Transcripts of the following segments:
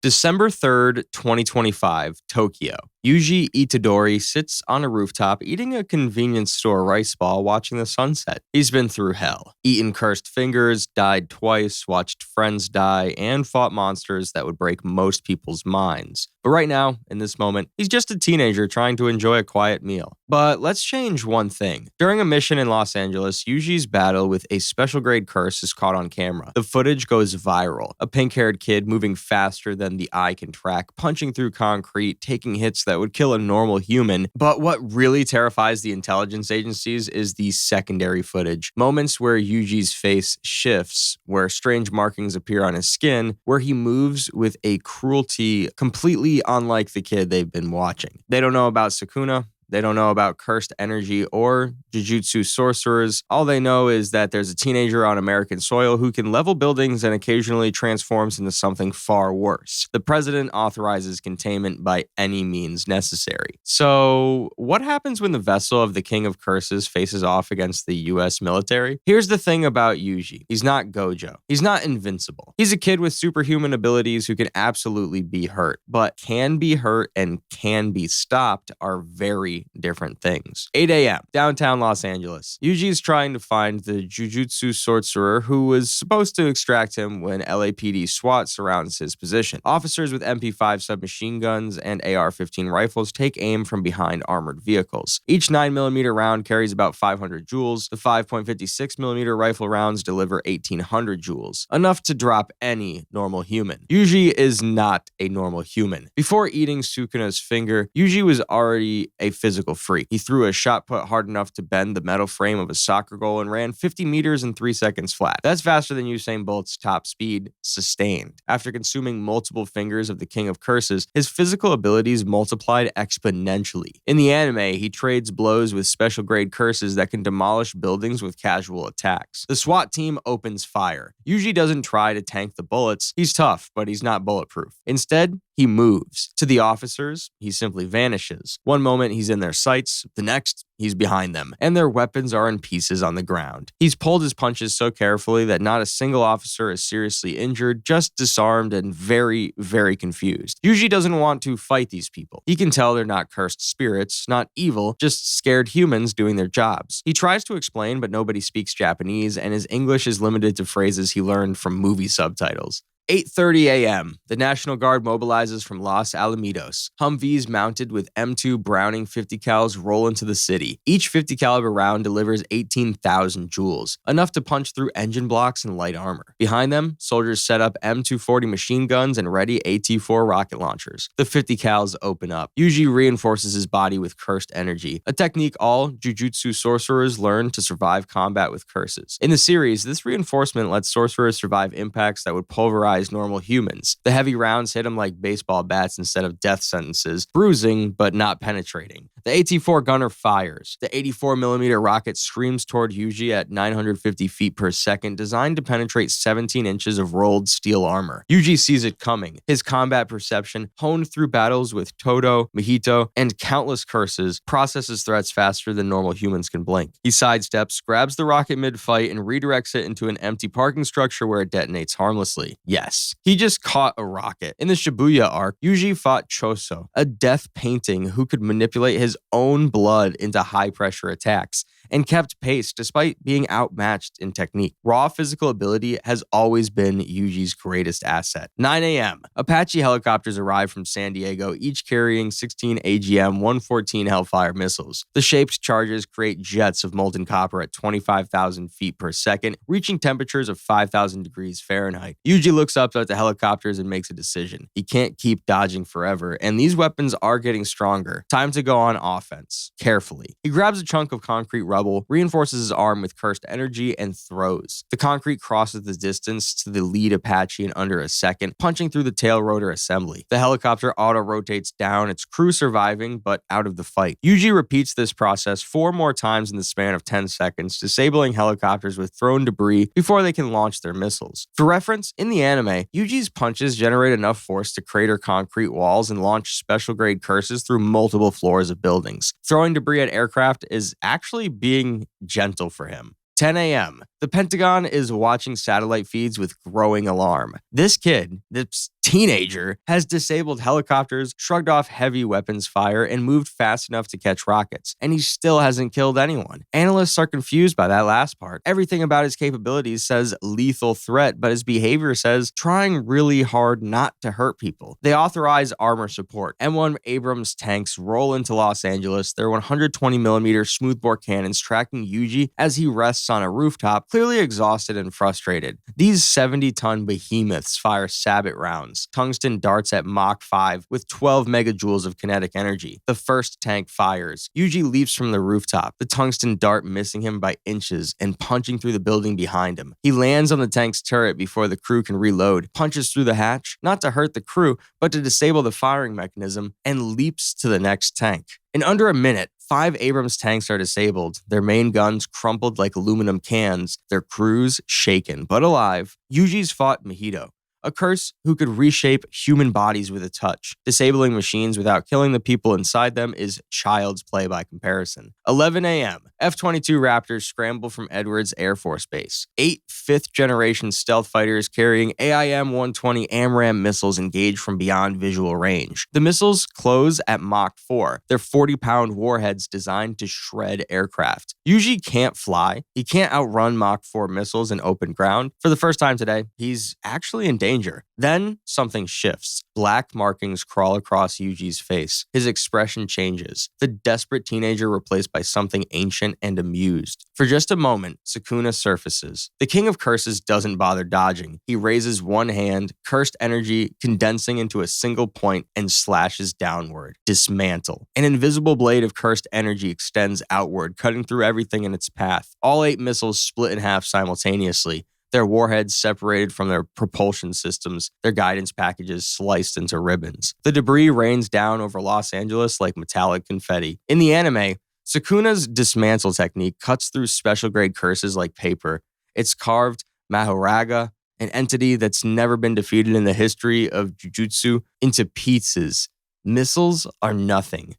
December 3rd, 2025, Tokyo. Yuji Itadori sits on a rooftop eating a convenience store rice ball watching the sunset. He's been through hell. Eaten cursed fingers, died twice, watched friends die, and fought monsters that would break most people's minds. But right now, in this moment, he's just a teenager trying to enjoy a quiet meal. But let's change one thing. During a mission in Los Angeles, Yuji's battle with a special grade curse is caught on camera. The footage goes viral. A pink-haired kid moving faster than the eye can track, punching through concrete, taking hits that would kill a normal human. But what really terrifies the intelligence agencies is the secondary footage. Moments where Yuji's face shifts, where strange markings appear on his skin, where he moves with a cruelty completely unlike the kid they've been watching. They don't know about Sukuna. They don't know about cursed energy or jujutsu sorcerers. All they know is that there's a teenager on American soil who can level buildings and occasionally transforms into something far worse. The president authorizes containment by any means necessary. So, what happens when the vessel of the King of Curses faces off against the US military? Here's the thing about Yuji. He's not Gojo. He's not invincible. He's a kid with superhuman abilities who can absolutely be hurt, but can be hurt and can be stopped are very different things. 8 a.m., downtown Los Angeles. Yuji is trying to find the jujutsu sorcerer who was supposed to extract him when LAPD SWAT surrounds his position. Officers with MP5 submachine guns and AR-15 rifles take aim from behind armored vehicles. Each 9mm round carries about 500 joules. The 5.56mm rifle rounds deliver 1,800 joules, enough to drop any normal human. Yuji is not a normal human. Before eating Sukuna's finger, Yuji was already a physical freak. He threw a shot put hard enough to bend the metal frame of a soccer goal and ran 50 meters in 3 seconds flat. That's faster than Usain Bolt's top speed, sustained. After consuming multiple fingers of the King of Curses, his physical abilities multiplied exponentially. In the anime, he trades blows with special grade curses that can demolish buildings with casual attacks. The SWAT team opens fire. Yuji doesn't try to tank the bullets. He's tough, but he's not bulletproof. Instead, he moves. To the officers, he simply vanishes. One moment he's in their sights, the next he's behind them, and their weapons are in pieces on the ground. He's pulled his punches so carefully that not a single officer is seriously injured, just disarmed and very, very confused. Yuji doesn't want to fight these people. He can tell they're not cursed spirits, not evil, just scared humans doing their jobs. He tries to explain, but nobody speaks Japanese, and his English is limited to phrases he learned from movie subtitles. 8:30 a.m., the National Guard mobilizes from Los Alamitos. Humvees mounted with M2 Browning 50 cals roll into the city. Each 50 caliber round delivers 18,000 joules, enough to punch through engine blocks and light armor. Behind them, soldiers set up M240 machine guns and ready AT-4 rocket launchers. The 50 cals open up. Yuji reinforces his body with cursed energy, a technique all jujutsu sorcerers learn to survive combat with curses. In the series, this reinforcement lets sorcerers survive impacts that would pulverize normal humans. The heavy rounds hit him like baseball bats instead of death sentences, bruising but not penetrating. The AT-4 gunner fires. The 84mm rocket screams toward Yuji at 950 feet per second, designed to penetrate 17 inches of rolled steel armor. Yuji sees it coming. His combat perception, honed through battles with Todo, Mahito, and countless curses, processes threats faster than normal humans can blink. He sidesteps, grabs the rocket mid-fight, and redirects it into an empty parking structure where it detonates harmlessly. Yes, he just caught a rocket. In the Shibuya arc, Yuji fought Choso, a death painting who could manipulate his own blood into high-pressure attacks, and kept pace despite being outmatched in technique. Raw physical ability has always been Yuji's greatest asset. 9 a.m. Apache helicopters arrive from San Diego, each carrying 16 AGM-114 Hellfire missiles. The shaped charges create jets of molten copper at 25,000 feet per second, reaching temperatures of 5,000 degrees Fahrenheit. Yuji looks up at the helicopters and makes a decision. He can't keep dodging forever, and these weapons are getting stronger. Time to go on offense. Carefully. He grabs a chunk of concrete rubble, reinforces his arm with cursed energy, and throws. The concrete crosses the distance to the lead Apache in under a second, punching through the tail rotor assembly. The helicopter auto-rotates down, its crew surviving, but out of the fight. Yuji repeats this process 4 more times in the span of 10 seconds, disabling helicopters with thrown debris before they can launch their missiles. For reference, in the anime, Yuji's punches generate enough force to crater concrete walls and launch special-grade curses through multiple floors of buildings. Throwing debris at aircraft is actually being gentle for him. 10 a.m. The Pentagon is watching satellite feeds with growing alarm. This kid, this teenager, has disabled helicopters, shrugged off heavy weapons fire, and moved fast enough to catch rockets. And he still hasn't killed anyone. Analysts are confused by that last part. Everything about his capabilities says lethal threat, but his behavior says trying really hard not to hurt people. They authorize armor support. M1 Abrams tanks roll into Los Angeles, their 120mm smoothbore cannons tracking Yuji as he rests on a rooftop, clearly exhausted and frustrated. These 70-ton behemoths fire sabot rounds, tungsten darts at Mach 5 with 12 megajoules of kinetic energy. The first tank fires. Yuji leaps from the rooftop, the tungsten dart missing him by inches and punching through the building behind him. He lands on the tank's turret before the crew can reload, punches through the hatch, not to hurt the crew, but to disable the firing mechanism, and leaps to the next tank. In under a minute, 5 Abrams tanks are disabled, their main guns crumpled like aluminum cans, their crews shaken but alive. Yuji's fought Mojito, a curse who could reshape human bodies with a touch. Disabling machines without killing the people inside them is child's play by comparison. 11 a.m. F-22 Raptors scramble from Edwards Air Force Base. 8 fifth-generation stealth fighters carrying AIM-120 AMRAAM missiles engage from beyond visual range. The missiles close at Mach 4, their 40-pound warheads designed to shred aircraft. Yuji can't fly. He can't outrun Mach 4 missiles in open ground. For the first time today, he's actually in danger. Then something shifts. Black markings crawl across Yuji's face. His expression changes. The desperate teenager replaced by something ancient and amused. For just a moment, Sukuna surfaces. The King of Curses doesn't bother dodging. He raises one hand, cursed energy condensing into a single point, and slashes downward. Dismantle. An invisible blade of cursed energy extends outward, cutting through everything in its path. All 8 missiles split in half simultaneously. Their warheads separated from their propulsion systems, their guidance packages sliced into ribbons. The debris rains down over Los Angeles like metallic confetti. In the anime, Sukuna's dismantle technique cuts through special-grade curses like paper. It's carved Mahoraga, an entity that's never been defeated in the history of Jujutsu, into pieces. Missiles are nothing.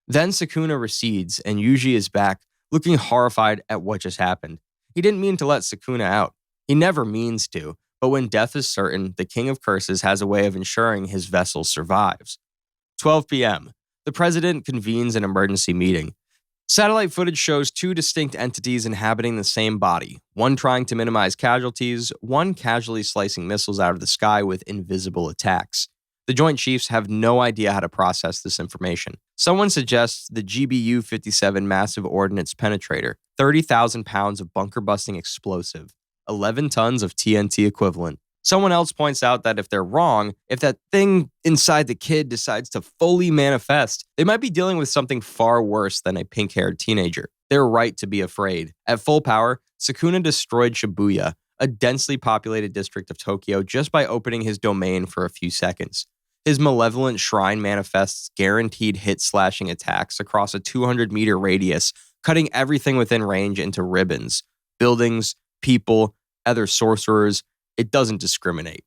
Then Sukuna recedes, and Yuji is back, looking horrified at what just happened. He didn't mean to let Sukuna out. He never means to, but when death is certain, the King of Curses has a way of ensuring his vessel survives. 12 p.m. The president convenes an emergency meeting. Satellite footage shows 2 distinct entities inhabiting the same body, one trying to minimize casualties, one casually slicing missiles out of the sky with invisible attacks. The Joint Chiefs have no idea how to process this information. Someone suggests the GBU-57 massive ordnance penetrator, 30,000 pounds of bunker-busting explosive, 11 tons of TNT equivalent. Someone else points out that if they're wrong, if that thing inside the kid decides to fully manifest, they might be dealing with something far worse than a pink-haired teenager. They're right to be afraid. At full power, Sukuna destroyed Shibuya, a densely populated district of Tokyo, just by opening his domain for a few seconds. His malevolent shrine manifests guaranteed hit-slashing attacks across a 200-meter radius, cutting everything within range into ribbons. Buildings, people, other sorcerers, it doesn't discriminate.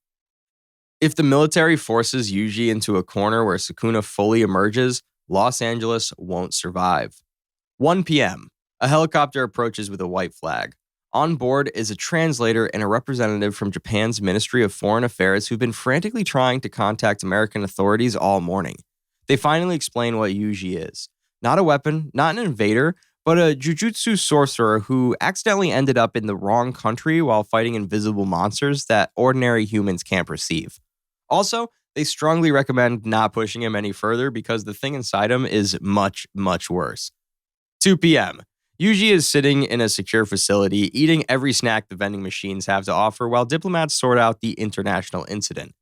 If the military forces Yuji into a corner where Sukuna fully emerges, Los Angeles won't survive. 1 p.m. A helicopter approaches with a white flag. On board is a translator and a representative from Japan's Ministry of Foreign Affairs who've been frantically trying to contact American authorities all morning. They finally explain what Yuji is. Not a weapon, not an invader, but a jujutsu sorcerer who accidentally ended up in the wrong country while fighting invisible monsters that ordinary humans can't perceive. Also, they strongly recommend not pushing him any further because the thing inside him is much, much worse. 2 p.m. Yuji is sitting in a secure facility, eating every snack the vending machines have to offer while diplomats sort out the international incident.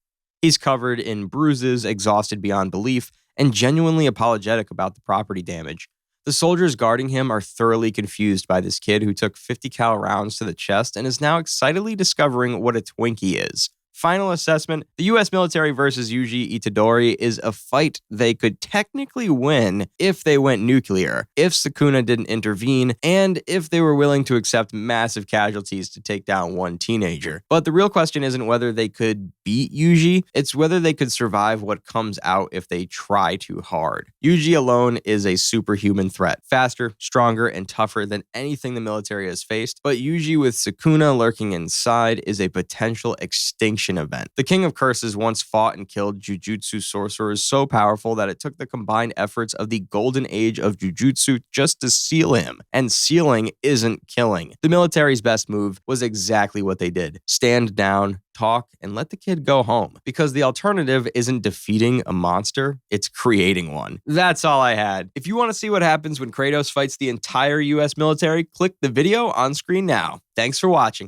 He's covered in bruises, exhausted beyond belief, and genuinely apologetic about the property damage. The soldiers guarding him are thoroughly confused by this kid who took 50 cal rounds to the chest and is now excitedly discovering what a Twinkie is. Final assessment, the US military versus Yuji Itadori is a fight they could technically win if they went nuclear, if Sukuna didn't intervene, and if they were willing to accept massive casualties to take down one teenager. But the real question isn't whether they could beat Yuji, it's whether they could survive what comes out if they try too hard. Yuji alone is a superhuman threat, faster, stronger, and tougher than anything the military has faced, but Yuji with Sukuna lurking inside is a potential extinction event. The King of Curses once fought and killed Jujutsu sorcerers so powerful that it took the combined efforts of the golden age of Jujutsu just to seal him, and sealing isn't killing. The military's best move was exactly what they did. Stand down, talk, and let the kid go home. Because the alternative isn't defeating a monster, it's creating one. That's all I had. If you want to see what happens when Kratos fights the entire US military, click the video on screen now. Thanks for watching.